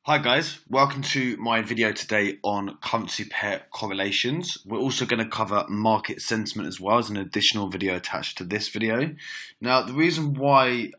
Hi guys, welcome to my video today on currency pair correlations. We're also going to cover market sentiment as well as an additional video attached to this video. Now, the reason why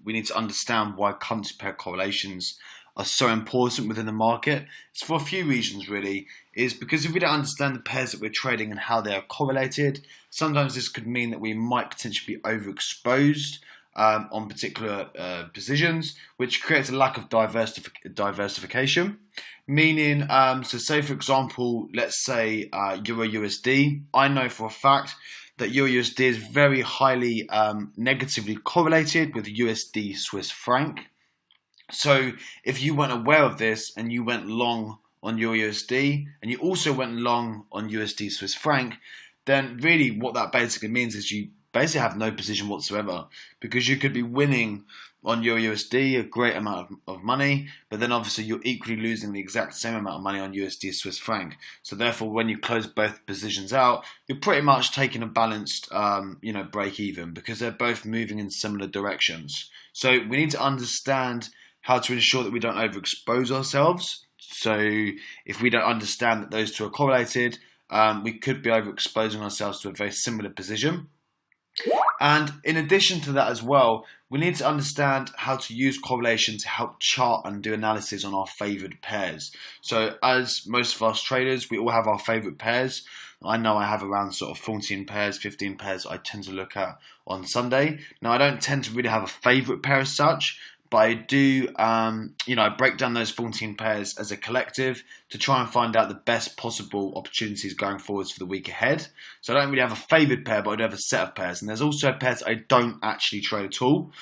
we need to understand why currency pair correlations are so important within the market is for a few reasons really. Is because if we don't understand the pairs that we're trading and how they are correlated, sometimes this could mean that we might potentially be overexposed on particular positions, which creates a lack of diversification. Meaning, so say for example, let's say Euro USD. I know for a fact that Euro USD is very highly negatively correlated with USD Swiss franc. So if you weren't aware of this and you went long on Euro USD and you also went long on USD Swiss franc, then really what that basically means is you basically have no position whatsoever, because you could be winning on Euro USD a great amount of money, but then obviously you're equally losing the exact same amount of money on USD Swiss franc. So therefore, when you close both positions out, you're pretty much taking a balanced, break even, because they're both moving in similar directions. So we need to understand how to ensure that we don't overexpose ourselves. So if we don't understand that those two are correlated, we could be overexposing ourselves to a very similar position. And in addition to that as well, we need to understand how to use correlation to help chart and do analysis on our favored pairs. So as most of us traders, we all have our favorite pairs. I know I have around sort of 14 pairs, 15 pairs I tend to look at on Sunday. Now I don't tend to really have a favorite pair as such, but I do, I break down those 14 pairs as a collective to try and find out the best possible opportunities going forwards for the week ahead. So I don't really have a favoured pair, but I do have a set of pairs. And there's also pairs I don't actually trade at all.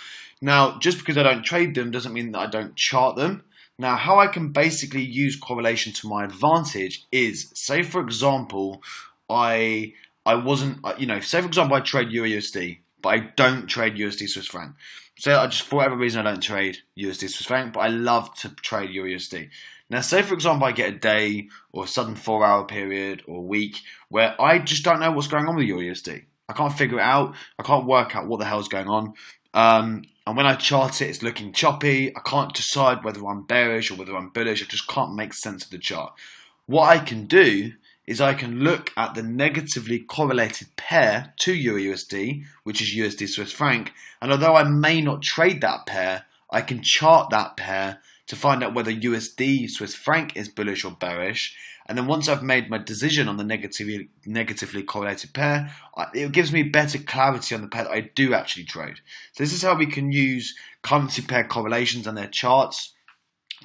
Now, just because I don't trade them doesn't mean that I don't chart them. Now, how I can basically use correlation to my advantage is, say for example, say for example I trade Euro USD, but I don't trade USD Swiss franc. So I just, for whatever reason, I don't trade USD Swiss franc, but I love to trade Euro USD. Now, say for example, I get a day or a sudden 4-hour period or week where I just don't know what's going on with Euro USD. I can't figure it out. I can't work out what the hell's going on. And when I chart it, it's looking choppy. I can't decide whether I'm bearish or whether I'm bullish. I just can't make sense of the chart. What I can do is I can look at the negatively correlated pair to Euro USD, which is USD Swiss franc, and although I may not trade that pair, I can chart that pair to find out whether USD Swiss franc is bullish or bearish. And then once I've made my decision on the negatively correlated pair, it gives me better clarity on the pair that I do actually trade. So this is how we can use currency pair correlations and their charts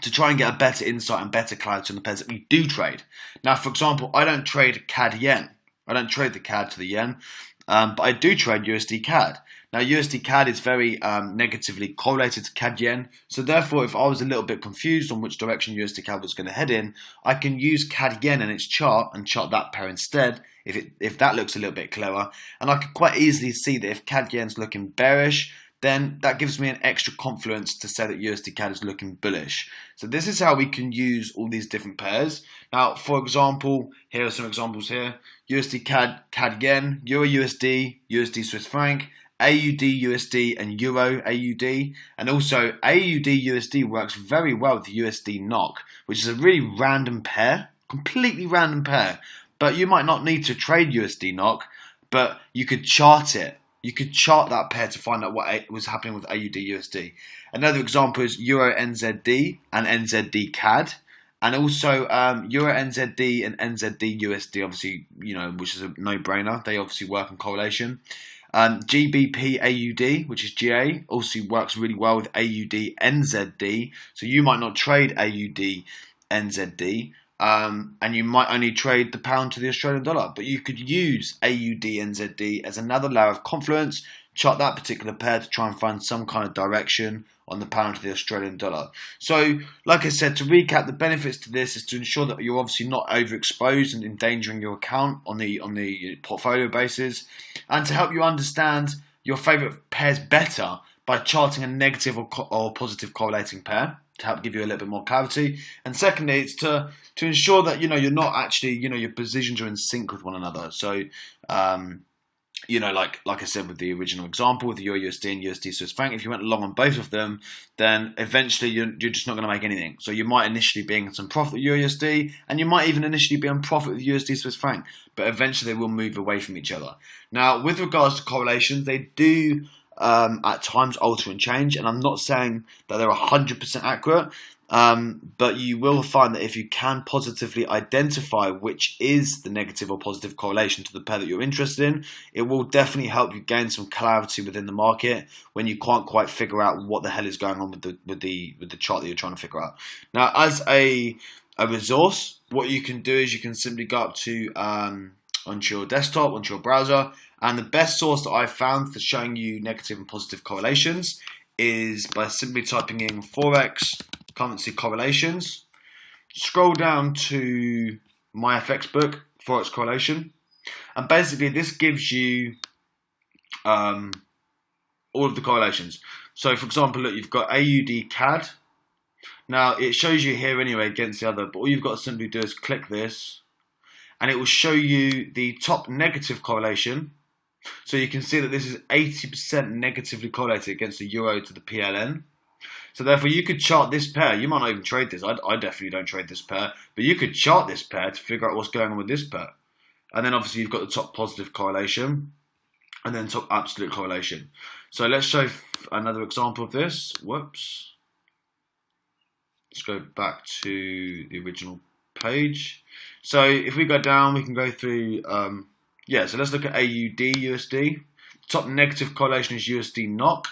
to try and get a better insight and better clarity on the pairs that we do trade. Now, for example, I don't trade CAD yen. I don't trade the CAD to the yen, but I do trade USD CAD. Now, USD CAD is very negatively correlated to CAD yen, so therefore, if I was a little bit confused on which direction USD CAD was going to head in, I can use CAD yen in its chart and chart that pair instead, if that looks a little bit clearer. And I can quite easily see that if CAD yen's looking bearish, then that gives me an extra confluence to say that USD CAD is looking bullish. So this is how we can use all these different pairs. Now, for example, here are some examples here. USD CAD, CAD yen, Euro USD, USD Swiss franc, AUD USD and Euro AUD. And also AUD USD works very well with USD NOK, which is a really random pair, completely random pair. But you might not need to trade USD NOK, but you could chart it. You could chart that pair to find out what was happening with AUD USD. Another example is Euro NZD and NZD CAD. And also Euro NZD and NZD USD, obviously, which is a no-brainer. They obviously work in correlation. GBP AUD, which is GA, also works really well with AUD NZD. So you might not trade AUD NZD. And you might only trade the pound to the Australian dollar, but you could use AUD NZD as another layer of confluence, chart that particular pair to try and find some kind of direction on the pound to the Australian dollar. So, like I said, to recap, the benefits to this is to ensure that you're obviously not overexposed and endangering your account on the portfolio basis, and to help you understand your favourite pairs better by charting a negative or positive correlating pair to help give you a little bit more clarity. And secondly, it's to ensure that you're not actually your positions are in sync with one another. So you know, like I said with the original example with the Euro USD and USD Swiss franc, if you went long on both of them, then eventually you're just not going to make anything. So you might initially be in some profit with Euro USD, and you might even initially be in profit with USD Swiss franc, but eventually they will move away from each other. Now, with regards to correlations, they do at times alter and change, and I'm not saying that they're 100% accurate. But you will find that if you can positively identify which is the negative or positive correlation to the pair that you're interested in, it will definitely help you gain some clarity within the market when you can't quite figure out what the hell is going on with the chart that you're trying to figure out. Now, as a resource, what you can do is you can simply go up to onto your desktop, onto your browser, and the best source that I've found for showing you negative and positive correlations is by simply typing in Forex currency correlations. Scroll down to my FX book, Forex correlation, and basically this gives you all of the correlations. So for example, look, you've got AUD CAD. Now it shows you here anyway against the other, but all you've got to simply do is click this and it will show you the top negative correlation. So you can see that this is 80% negatively correlated against the euro to the PLN. So therefore, you could chart this pair. You might not even trade this. I definitely don't trade this pair. But you could chart this pair to figure out what's going on with this pair. And then obviously, you've got the top positive correlation. And then top absolute correlation. So let's show another example of this. Whoops. Let's go back to the original page. So if we go down, we can go through... so let's look at AUD USD. Top negative correlation is USD NOK.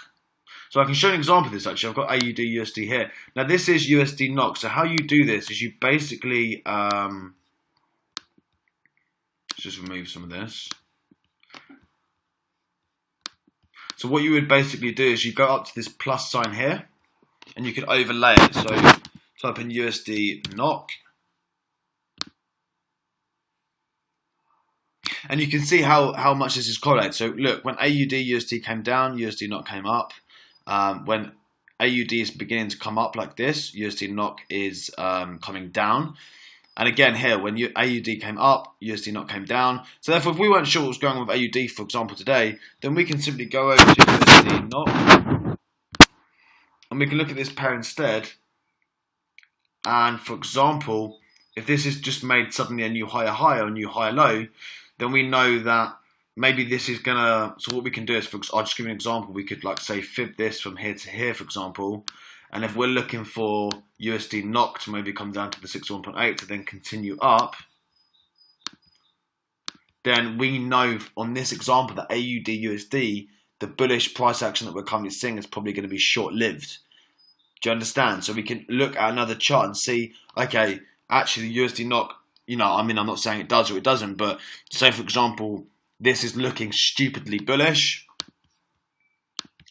So I can show an example of this actually. I've got AUD USD here. Now this is USD NOK. So how you do this is you basically let's just remove some of this. So what you would basically do is you go up to this plus sign here and you can overlay it. So type in USD NOK. And you can see how much this is correlated. So look, when AUD USD came down, USD NOK came up. When AUD is beginning to come up like this, USD NOK is coming down. And again here, when AUD came up, USD NOK came down. So therefore, if we weren't sure what was going on with AUD, for example, today, then we can simply go over to USD NOK. And we can look at this pair instead. And for example, if this has just made suddenly a new higher high or a new higher low, then we know that maybe this is gonna, so what we can do is, I'll just give you an example. We could like say fib this from here to here, for example. And if we're looking for USD NOK to maybe come down to the 61.8 to then continue up, then we know on this example that AUD USD, the bullish price action that we're currently seeing is probably going to be short-lived. Do you understand? So we can look at another chart and see, okay, actually the USD NOK, you know, I mean, I'm not saying it does or it doesn't, but say for example, this is looking stupidly bullish.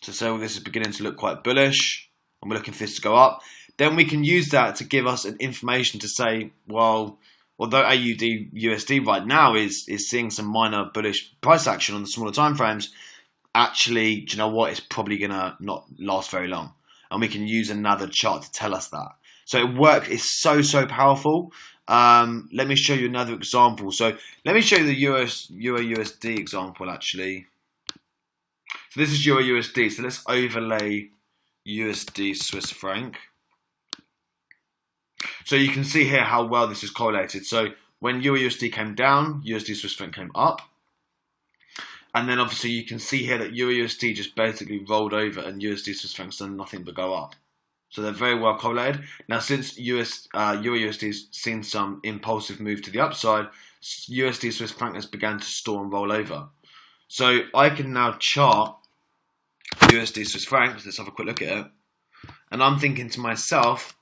So say this is beginning to look quite bullish, and we're looking for this to go up. Then we can use that to give us an information to say, well, although AUD USD right now is seeing some minor bullish price action on the smaller time frames, actually, do you know what? It's probably gonna not last very long, and we can use another chart to tell us that. So it works. It's so powerful. Let me show you another example. So let me show you the Euro USD example actually. So this is Euro USD. So let's overlay USD Swiss franc. So you can see here how well this is correlated. So when Euro USD came down, USD Swiss franc came up. And then obviously you can see here that Euro USD just basically rolled over and USD Swiss franc's done nothing but go up. So they're very well correlated. Now, since Euro USD has seen some impulsive move to the upside, USD Swiss franc has begun to store and roll over. So I can now chart USD Swiss franc. Let's have a quick look at it. And I'm thinking to myself,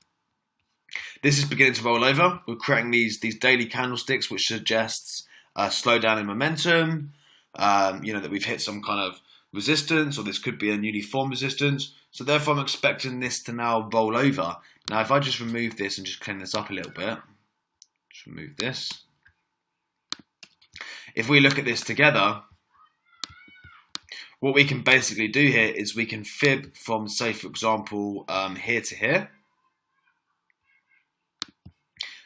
this is beginning to roll over. We're creating these daily candlesticks, which suggests a slowdown in momentum. You know, that we've hit some kind of resistance, or this could be a newly formed resistance. So therefore I'm expecting this to now roll over. Now if I just remove this and just clean this up a little bit, just remove this. If we look at this together, what we can basically do here is we can fib from, say for example, here to here.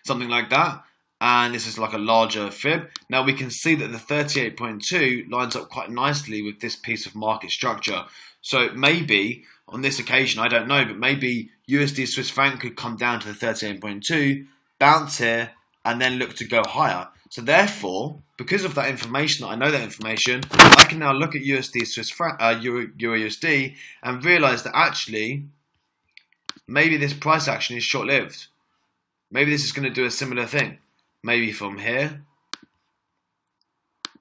Something like that. and this is like a larger fib. Now we can see that the 38.2 lines up quite nicely with this piece of market structure. So maybe on this occasion, I don't know, but maybe USD Swiss franc could come down to the 38.2, bounce here, and then look to go higher. So therefore, because of that information, that I know that information, I can now look at USD Swiss franc, Euro USD, and realize that actually maybe this price action is short-lived. Maybe this is going to do a similar thing. Maybe from here,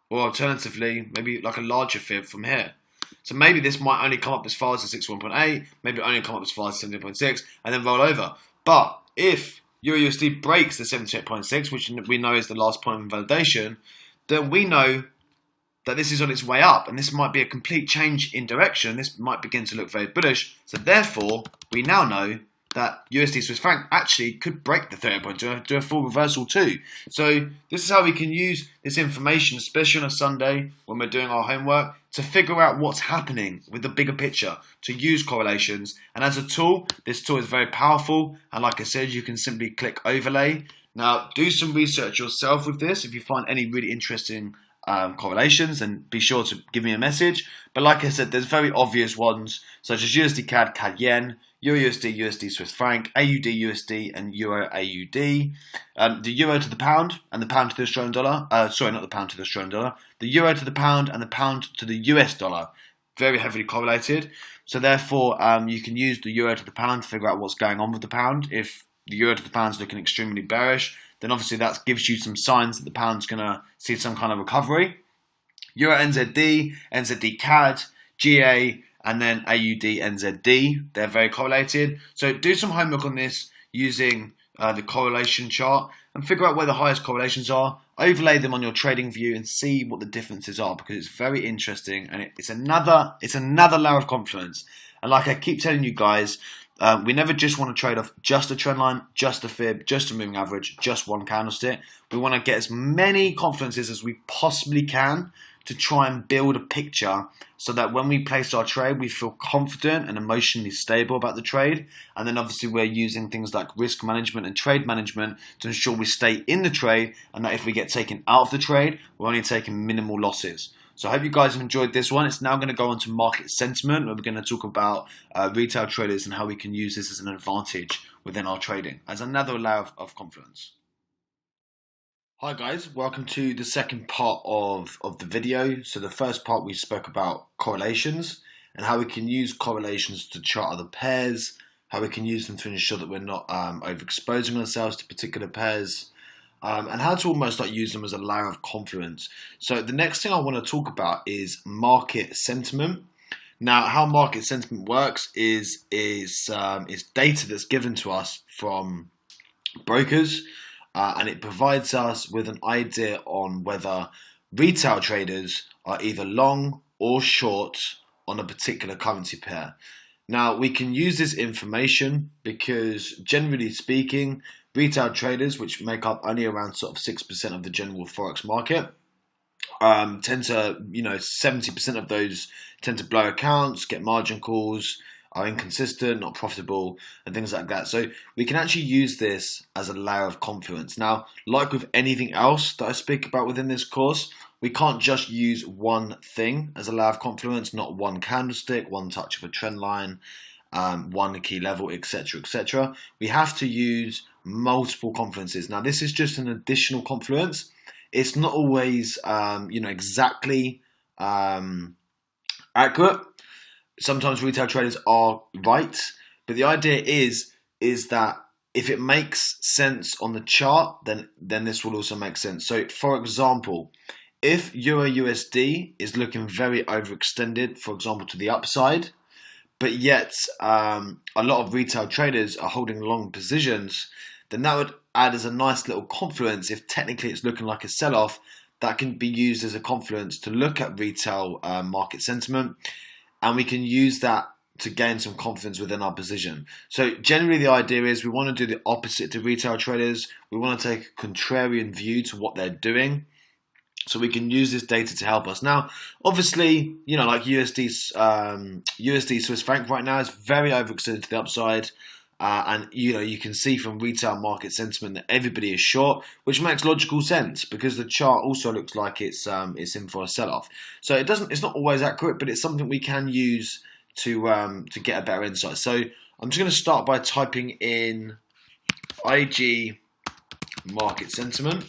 or alternatively, maybe like a larger fib from here. So maybe this might only come up as far as the 61.8, maybe only come up as far as 17.6, and then roll over. But if Euro USD breaks the 78.6, which we know is the last point of invalidation, then we know that this is on its way up, and this might be a complete change in direction. This might begin to look very bullish. So therefore, we now know that USD Swiss franc actually could break the 30.2 and do a full reversal too. So this is how we can use this information, especially on a Sunday when we're doing our homework, to figure out what's happening with the bigger picture, to use correlations. And as a tool, this tool is very powerful. And like I said, you can simply click overlay. Now, do some research yourself with this. If you find any really interesting correlations, and be sure to give me a message. But like I said, there's very obvious ones such as USD CAD, CAD Yen, Euro USD, USD Swiss franc, AUD USD, and Euro AUD. The euro to the pound and the pound to the Australian dollar. Sorry, not the pound to the Australian dollar. The euro to the pound and the pound to the US dollar. Very heavily correlated. So therefore, you can use the euro to the pound to figure out what's going on with the pound. If the euro to the pound is looking extremely bearish, then obviously that gives you some signs that the pound's going to see some kind of recovery. Euro NZD, NZD CAD, GA, and then AUD NZD. They're very correlated. So do some homework on this using the correlation chart and figure out where the highest correlations are. Overlay them on your trading view and see what the differences are, because it's very interesting and it's another layer of confidence. And like I keep telling you guys, we never just want to trade off just a trend line, just a fib, just a moving average, just one candlestick. We want to get as many confidences as we possibly can to try and build a picture so that when we place our trade, we feel confident and emotionally stable about the trade. And then obviously we're using things like risk management and trade management to ensure we stay in the trade, and that if we get taken out of the trade, we're only taking minimal losses. So I hope you guys have enjoyed this one. It's now going to go on to market sentiment, where we're going to talk about retail traders and how we can use this as an advantage within our trading, as another layer of confidence. Hi guys, welcome to the second part of the video. So the first part we spoke about correlations and how we can use correlations to chart other pairs, how we can use them to ensure that we're not overexposing ourselves to particular pairs, and how to almost like use them as a layer of confluence. So the next thing I want to talk about is market sentiment. Now, how market sentiment works is data that's given to us from brokers, and it provides us with an idea on whether retail traders are either long or short on a particular currency pair. Now, we can use this information because, generally speaking, retail traders, which make up only around sort of 6% of the general forex market, tend to, 70% of those tend to blow accounts, get margin calls, are inconsistent, not profitable, and things like that. So we can actually use this as a layer of confluence. Now, like with anything else that I speak about within this course, we can't just use one thing as a layer of confluence, not one candlestick, one touch of a trend line, one key level, etc., etc. We have to use multiple confluences. Now, this is just an additional confluence. It's not always, exactly accurate. Sometimes retail traders are right, but the idea is that if it makes sense on the chart, then this will also make sense. So, for example, if Euro USD is looking very overextended, for example, to the upside, but yet a lot of retail traders are holding long positions, then that would add as a nice little confluence. If technically it's looking like a sell-off, that can be used as a confluence to look at retail market sentiment. And we can use that to gain some confidence within our position. So generally the idea is we want to do the opposite to retail traders. We want to take a contrarian view to what they're doing. So we can use this data to help us. Now, obviously, like USD Swiss franc right now is very overextended to the upside. And you can see from retail market sentiment that everybody is short, which makes logical sense because the chart also looks like it's in for a sell-off. So it's not always accurate, but it's something we can use to get a better insight. So I'm just going to start by typing in IG market sentiment.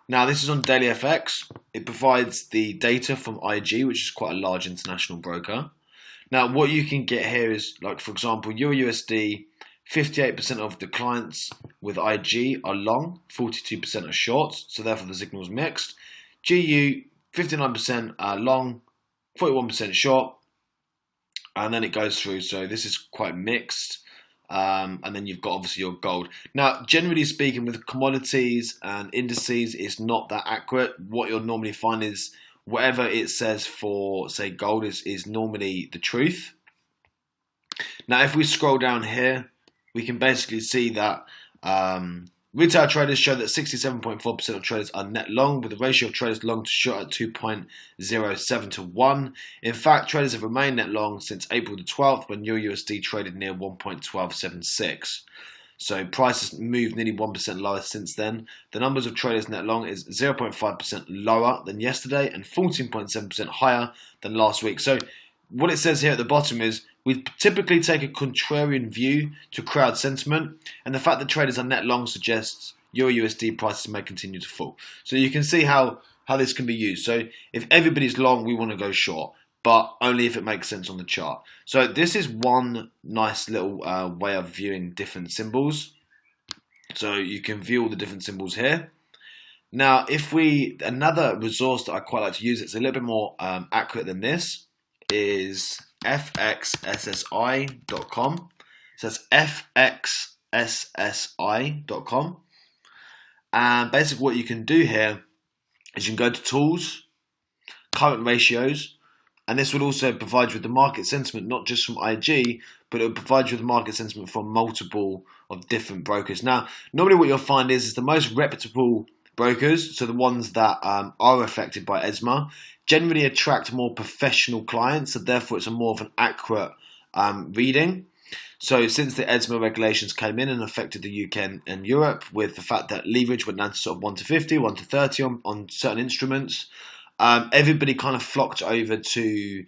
Now this is on Daily FX. It provides the data from IG, which is quite a large international broker. Now, what you can get here is, like, for example, EURUSD, 58% of the clients with IG are long, 42% are short, so therefore the signal is mixed. GU, 59% are long, 41% short, and then it goes through, so this is quite mixed. And then you've got obviously your gold. Now, generally speaking, with commodities and indices, it's not that accurate. What you'll normally find is whatever it says for, say, gold is normally the truth. Now, if we scroll down here, we can basically see that retail traders show that 67.4% of traders are net long, with the ratio of traders long to short at 2.07 to 1. In fact, traders have remained net long since April the 12th, when EURUSD traded near 1.1276. So price has moved nearly 1% lower since then. The numbers of traders net long is 0.5% lower than yesterday and 14.7% higher than last week. So what it says here at the bottom is we typically take a contrarian view to crowd sentiment, and the fact that traders are net long suggests EURUSD prices may continue to fall. So you can see how this can be used. So if everybody's long, we want to go short, but only if it makes sense on the chart. So this is one nice little way of viewing different symbols. So you can view all the different symbols here. Now, another resource that I quite like to use, it's a little bit more accurate than this, is fxssi.com. So that's fxssi.com. And basically what you can do here is you can go to tools, current ratios, and this will also provide you with the market sentiment, not just from IG, but it will provide you with the market sentiment from multiple of different brokers. Now, normally what you'll find is the most reputable brokers, so the ones that are affected by ESMA, generally attract more professional clients, so therefore it's a more of an accurate reading. So since the ESMA regulations came in and affected the UK and Europe, with the fact that leverage went down to sort of 1 to 50, 1 to 30 on certain instruments, everybody kind of flocked over to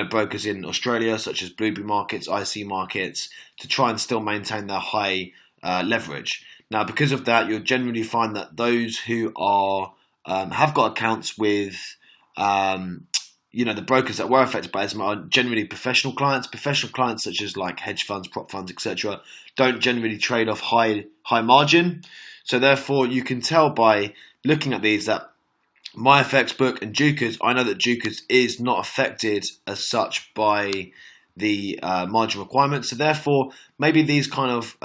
brokers in Australia, such as Blueberry Markets, IC Markets, to try and still maintain their high leverage. Now, because of that, you'll generally find that those who are have got accounts with the brokers that were affected by ESMA are generally professional clients. Professional clients such as like hedge funds, prop funds, etc., don't generally trade off high margin. So therefore, you can tell by looking at these that MyFX book and Jukas, I know that Jukas is not affected as such by the margin requirements. So therefore, maybe these kind of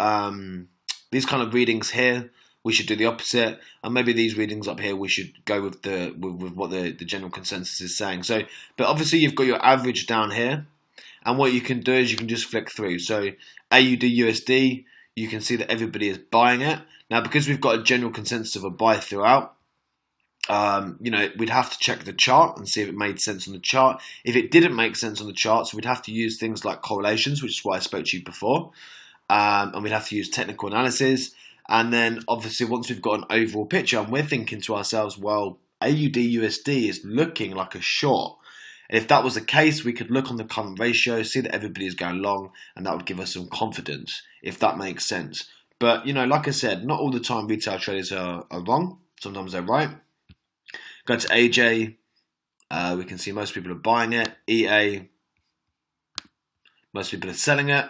readings here, we should do the opposite, and maybe these readings up here we should go with what the general consensus is saying. So, but obviously you've got your average down here, and what you can do is you can just flick through. So AUD USD, you can see that everybody is buying it now because we've got a general consensus of a buy throughout. We'd have to check the chart and see if it made sense on the chart. If it didn't make sense on the chart, so we'd have to use things like correlations, which is why I spoke to you before, and we'd have to use technical analysis. And then obviously once we've got an overall picture, and we're thinking to ourselves, well, AUD USD is looking like a short. And if that was the case, we could look on the current ratio, see that everybody is going long, and that would give us some confidence, if that makes sense. But, like I said, not all the time retail traders are wrong. Sometimes they're right. Go to AJ, we can see most people are buying it. EA, most people are selling it.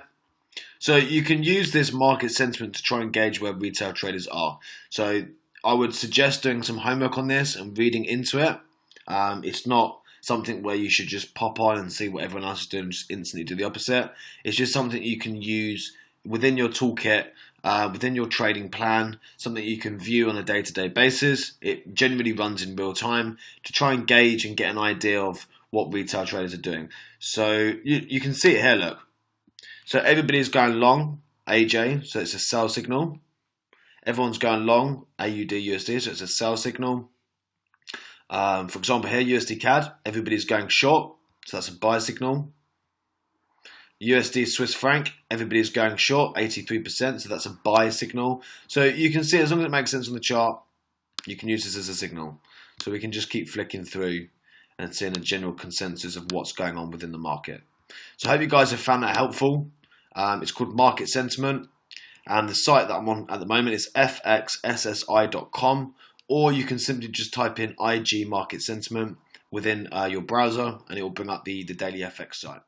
So you can use this market sentiment to try and gauge where retail traders are. So I would suggest doing some homework on this and reading into it. It's not something where you should just pop on and see what everyone else is doing and just instantly do the opposite. It's just something you can use within your toolkit, within your trading plan, something you can view on a day-to-day basis. It generally runs in real time to try and gauge and get an idea of what retail traders are doing. So you can see it here, look. So everybody's going long, AJ, so it's a sell signal. Everyone's going long, AUD USD, so it's a sell signal. For example, here, USD CAD, everybody's going short, so that's a buy signal. USD Swiss franc, everybody's going short, 83%, so that's a buy signal. So you can see, as long as it makes sense on the chart, you can use this as a signal. So we can just keep flicking through and seeing a general consensus of what's going on within the market. So I hope you guys have found that helpful. It's called Market Sentiment, and the site that I'm on at the moment is fxssi.com, or you can simply just type in IG Market Sentiment within your browser and it will bring up the daily FX site.